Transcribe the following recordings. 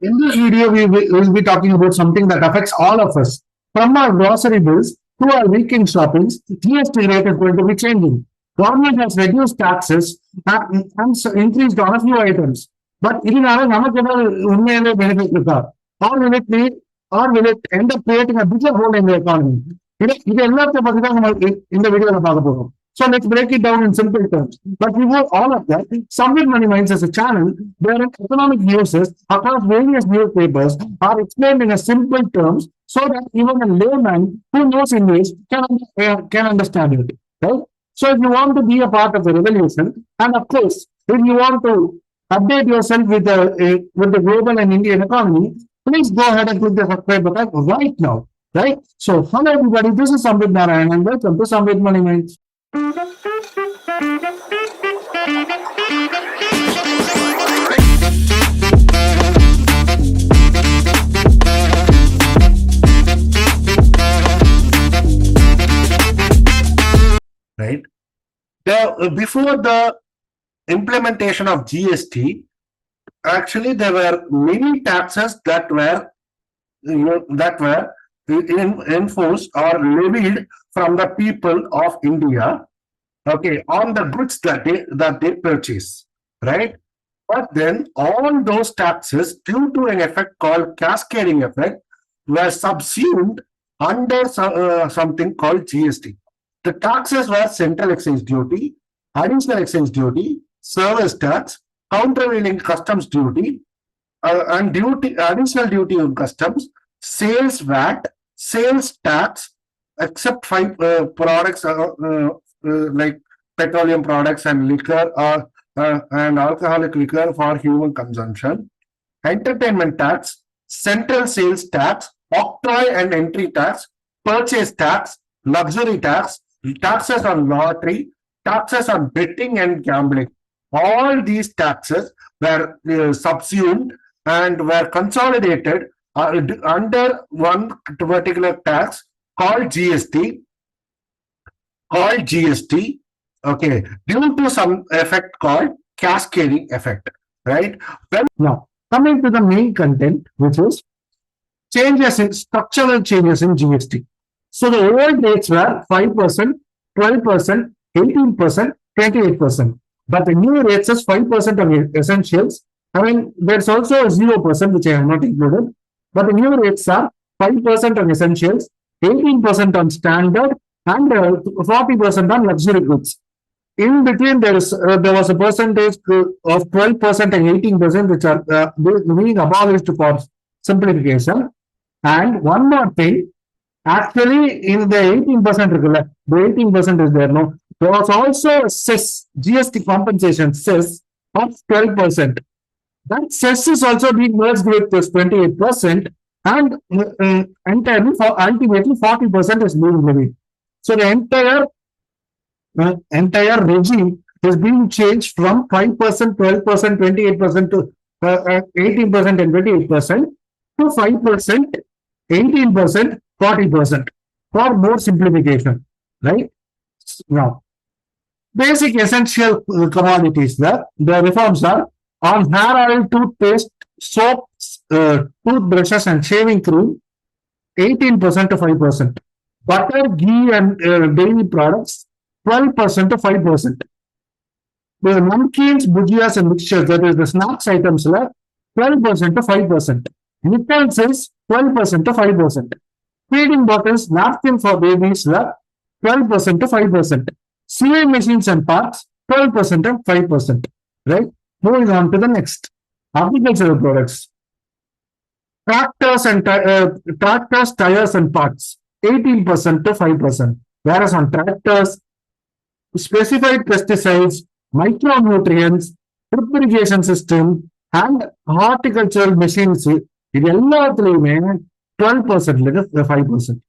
In this video, we will be talking about something that affects all of us. From our grocery bills to our weekend shoppings, GST rate is going to be changing. Government has reduced taxes and increased on a few items. But இதனால நமக்கு ஏதாவது உண்மையான benefit இருக்கா? Or will it lead, or will it end up creating a bigger hole in the economy? இது எல்லாத்தையும் பத்தி தான் நம்ம இந்த வீடியோல பார்க்க போறோம். So let's break it down in simple terms. But before all of that, Samvid Money Minds as a channel where economic news across various newspapers are explained in a simple terms so that even a layman who knows English can understand it. Right? So if you want to be a part of the revolution, and of course, if you want to update yourself with the global and Indian economy, please go ahead and click the subscribe button right now. Right? So hello everybody, this is Samvid Narayan and welcome to Samvid Money Minds. Right? Before the implementation of GST, actually there were many taxes that were enforced or levied from the people of India, okay, on the goods that they purchase, right? But then all those taxes, due to an effect called cascading effect, were subsumed under something called GST. The taxes were central excise duty, additional excise duty, service tax, countervailing customs duty, and additional duty on customs, sales VAT, sales tax, except five products like petroleum products and liquor and alcoholic liquor for human consumption, entertainment tax, central sales tax, octroi and entry tax, purchase tax, luxury tax, taxes on lottery, taxes on betting and gambling. All these taxes were subsumed and were consolidated under one particular tax called GST. Okay, due to some effect called cascading effect, right? Now, coming to the main content, which is structural changes in GST. So the old rates were 5%, 12%, 18%, 28%. But the new rates is 5% of essentials. I mean, there's also 0%, which I have not included. But the new rates are 5% on essentials, 18% on standard, and 40% on luxury goods. In between, there was a percentage of 12% and 18%, which are being abolished for simplification. And one more thing, actually, in the 18%, the 18% is there, no? There was also a cess, GST compensation cess of 12%. That cess is also being merged with this 28%, and entirely for ultimately 40% is being levied. So the entire regime is being changed from 5%, 12%, 28% to 18% and 28% to 5%, 18%, 40% for more simplification, right? Now, basic essential commodities, the reforms are on hair oil, toothpaste, soap, toothbrushes, and shaving cream, 18% to 5%. Butter, ghee, and dairy products, 12% to 5%. The namkeens, bhujias, and mixtures, that is the snacks items, 12% to 5%. Utensils, 12% to 5%. Feeding bottles, napkin for babies, 12% to 5%. Sewing machines and parts, 12% and 5%. Right? Moving on to the next. Agricultural products. Tractors, tires, and parts, 18% to 5%. Whereas on tractors, specified pesticides, micronutrients, drip irrigation system, and horticultural machines, இது எல்லாத்துலயுமே 12% to 5%.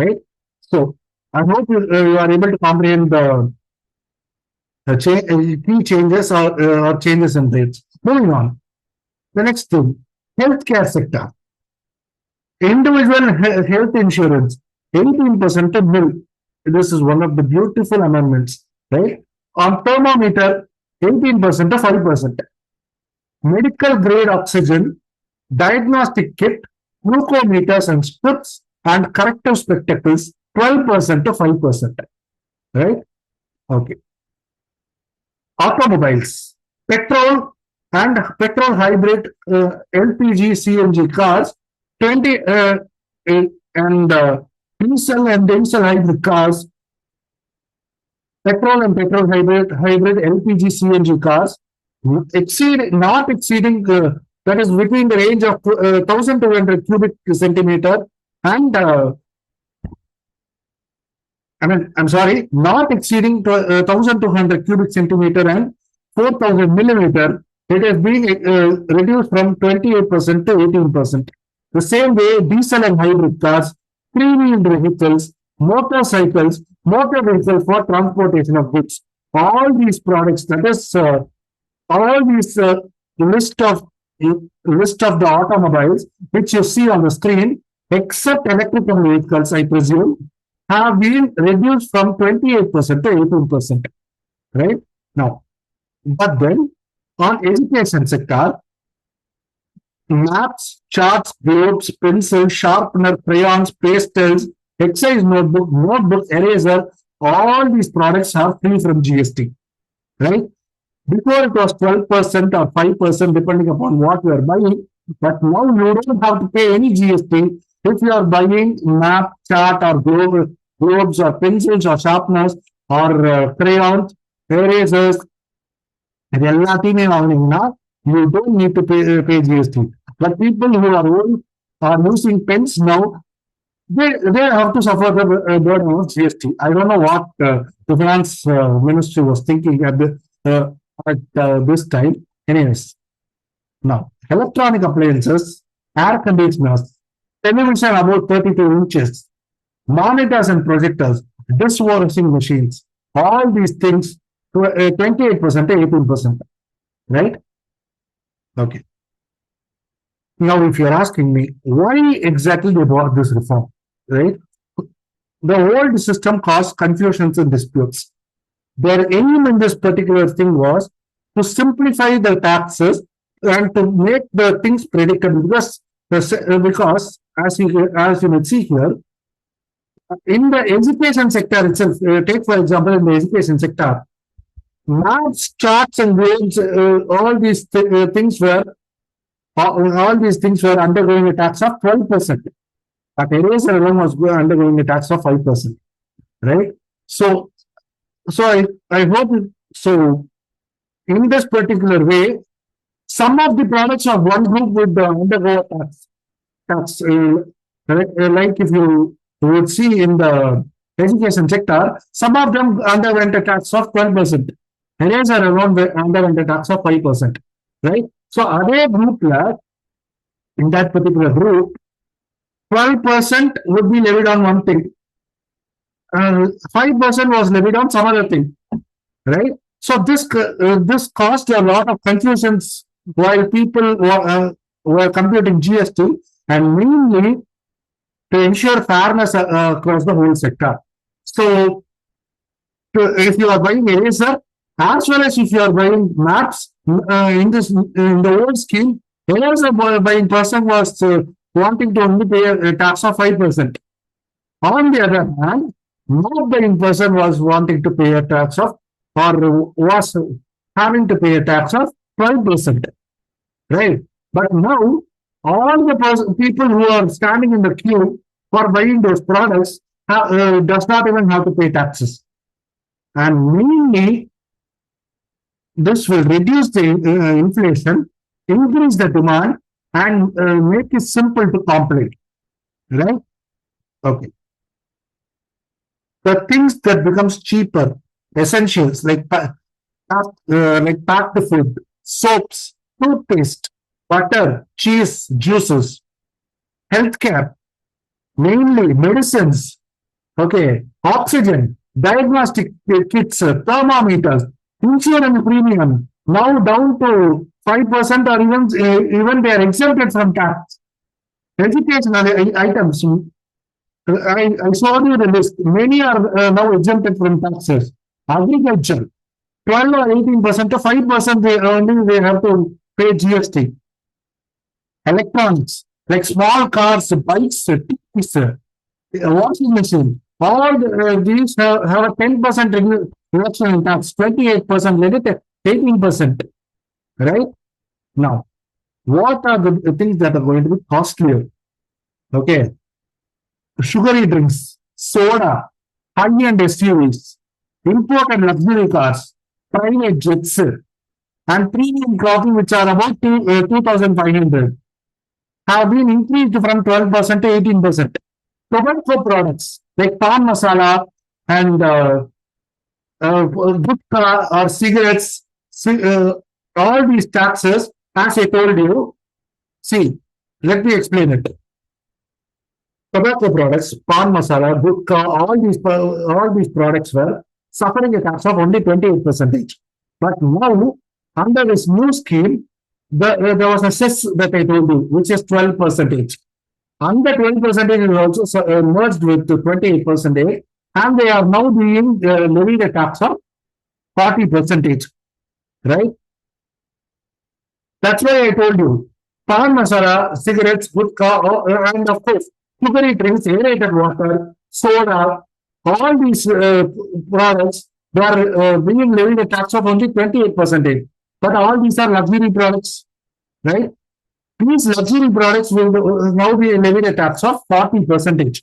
Right? So, I hope you are able to comprehend the key changes or changes in rates. Moving on. The next thing, healthcare sector. Individual health insurance, 18% to nil. This is one of the beautiful amendments, right? On thermometer, 18% to 5%. Medical grade oxygen, diagnostic kit, glucometers and strips, and corrective spectacles, 12% to 5%. Right? Okay. Automobiles, petrol and petrol hybrid, LPG, CNG cars, 20 and diesel hybrid cars, petrol and petrol hybrid LPG, CNG cars, not exceeding, that is between the range of 1200 cubic centimeter and I'm sorry, not exceeding 1200 cubic centimeter and 4000 millimeter. It is being reduced from 28% to 18%. The same way, diesel and hybrid cars, three-wheeled vehicles, motorcycles, motor vehicles for transportation of goods. All these products, that is, all these list of list of the automobiles which you see on the screen, except electrical vehicles, I presume, have been reduced from 28% to 18%. Right now, but then on education sector, maps, charts, globes, pencils, sharpener, crayons, pastels, exercise notebook, eraser, all these products are free from GST. Right? Before it was 12% or 5%, depending upon what you are buying. But now you don't have to pay any GST if you are buying map, chart, or globes, or pencils, or sharpeners, or crayons, erasers. இது எல்லாத்தையுமே வாங்கினீங்கன்னா you don't need to pay GST. But people who are using pens now, they have to suffer the burden of GST. I don't know what the finance ministry was thinking at this time. Anyways, now electronic appliances, air conditioners, television about 32 inches, monitors and projectors, dishwashing machines, all these things, 28% to 18%. Right? Okay. Now, if you're asking me why exactly they brought this reform, right? The old system caused confusions and disputes. Their aim in this particular thing was to simplify the taxes and to make the things predictable. Because as you may see here, in the education sector itself, take for example in the education sector, maps, charts, and grades, all these things were all these things were undergoing a tax of 12%. But eraser alone was undergoing a tax of 5%. Right? So I hope so. In this particular way, some of the products of one group would undergo a tax. Like if you would see in the education sector, some of them underwent a tax of 12%. Eraser alone underwent a tax of 5%. Right? So other group, in that particular group, 12% would be levied on one thing. 5% was levied on some other thing. Right? So this caused a lot of confusions while people were computing GST, and mainly to ensure fairness across the whole sector. So if you are buying eraser, as well as if you are buying maps, in the old scheme, eraser buying person was wanting to only pay a tax of 5%. On the other hand, not buying person was wanting to pay a tax of, or was having to pay a tax of 12%. Right? But now, all the people who are standing in the queue for buying those products does not even have to pay taxes. And mainly, this will reduce the inflation, increase the demand, and make it simple to complete. Right? Okay. The things that becomes cheaper, essentials like packed food, soaps, toothpaste, butter, cheese, juices, healthcare, mainly medicines, okay, oxygen, diagnostic kits, thermometers, insurance premium, now down to 5%, or even they are exempted from tax. Educational items, I showed you the list. Many are now exempted from taxes. Agriculture, 12 or 18% to 5% they have to pay GST. electronics, like small cars, bikes, TVs, washing machine. All these have a 10% reduction in tax, 28%, let it 18%. Right? Now, what are the things that are going to be costlier? Okay. Sugary drinks, soda, high-end SUVs, imported luxury cars, private jets, and premium clothing, which are about 2,500, have been increased from 12% to 18%. Tobacco products like pan masala and gutka or cigarettes, all these taxes, as I told you, see, let me explain it. Tobacco products, pan masala, gutka, all these products were suffering a tax of only 28%. But now, under this new scheme, there was a cess that I told you, which is 12%. And the 12% is also merged with the 28%, and they are now being levied a tax of 40%. Right? That's why I told you. Pan masala, cigarettes, gutka, and of course, sugary drinks, aerated water, soda, all these products, they are being levied a tax of only 28%. But all these are luxury products, right? These luxury products will now be levied a tax of 40%,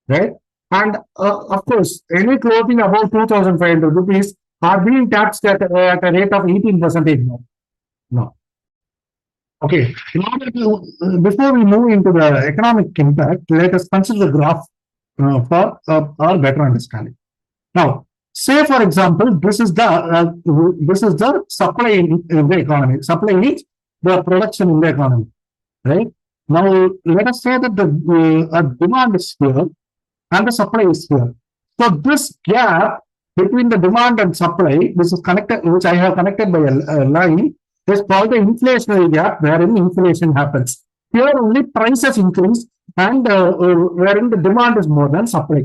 right? And of course, any clothing above 2,500 rupees are being taxed at a rate of 18% now. No. Okay. Before we move into the economic impact, let us consider the graph for our better understanding. Now, say for example, this is the supply in the economy. Supply is the production in the economy, right? Now, let us say that the demand is here and the supply is here. So this gap between the demand and supply, this is connected, which I have connected by a line, is called the inflationary gap, wherein inflation happens. Here only prices increase, and wherein the demand is more than supply,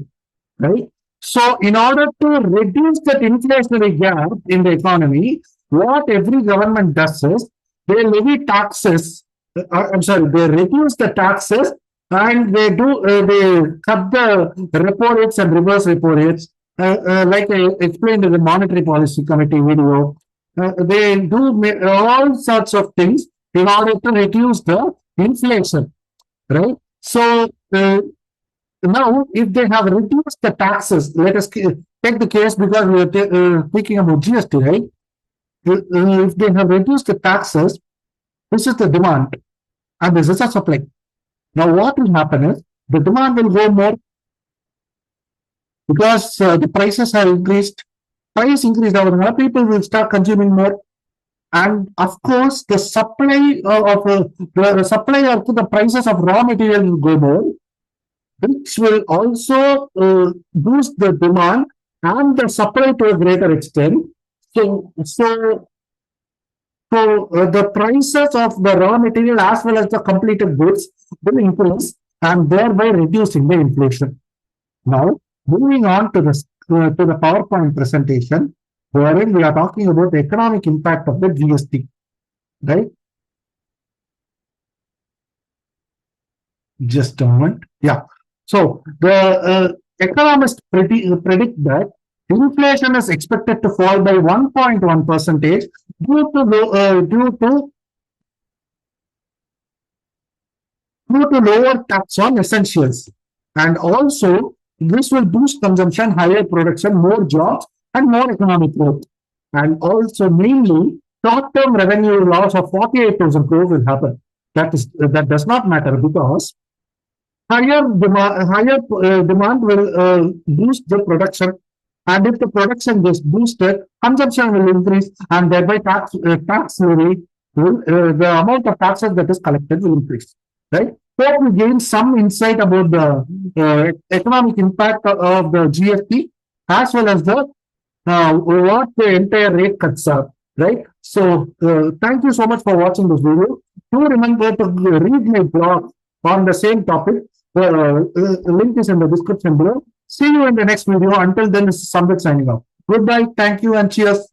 right? So, in order to reduce that inflationary gap in the economy, what every government does is they levy taxes. I'm sorry, they reduce the taxes, and they cut the repo rates and reverse repo rates. Like I explained in the Monetary Policy Committee video, they do all sorts of things in order to reduce the inflation, right? So now, if they have reduced the taxes, let us take the case because we are speaking about GST, right? If they have reduced the taxes, this is the demand, and this is the supply. Now, what will happen is the demand will go more because the prices have increased. Price increased, people will start consuming more, and of course, the supply the supply of the prices of raw material will go more, which will also boost the demand and the supply to a greater extent. So the prices of the raw material as well as the completed goods will increase and thereby reducing the inflation. Now, moving on to the PowerPoint presentation, wherein we are talking about the economic impact of the GST, right? Just a moment. Yeah. So the economists predict that inflation is expected to fall by 1.1% due to lower tax on essentials, and also this will boost consumption, higher production, more jobs, and more economic growth. And also, mainly, short-term revenue loss of 48,000 crores will happen. That does not matter because higher demand will boost the production, and if the production gets boosted, consumption will increase, and thereby tax levy the amount of taxes that is collected will increase. Right? Hope we gain some insight about the economic impact of the GST as well as the what the entire rate cuts are. Right? So thank you so much for watching this video. Do remember to read my blog on the same topic. The link is in the description below. See you in the next video. Until then, this is Samvid signing off. Goodbye. Thank you and cheers.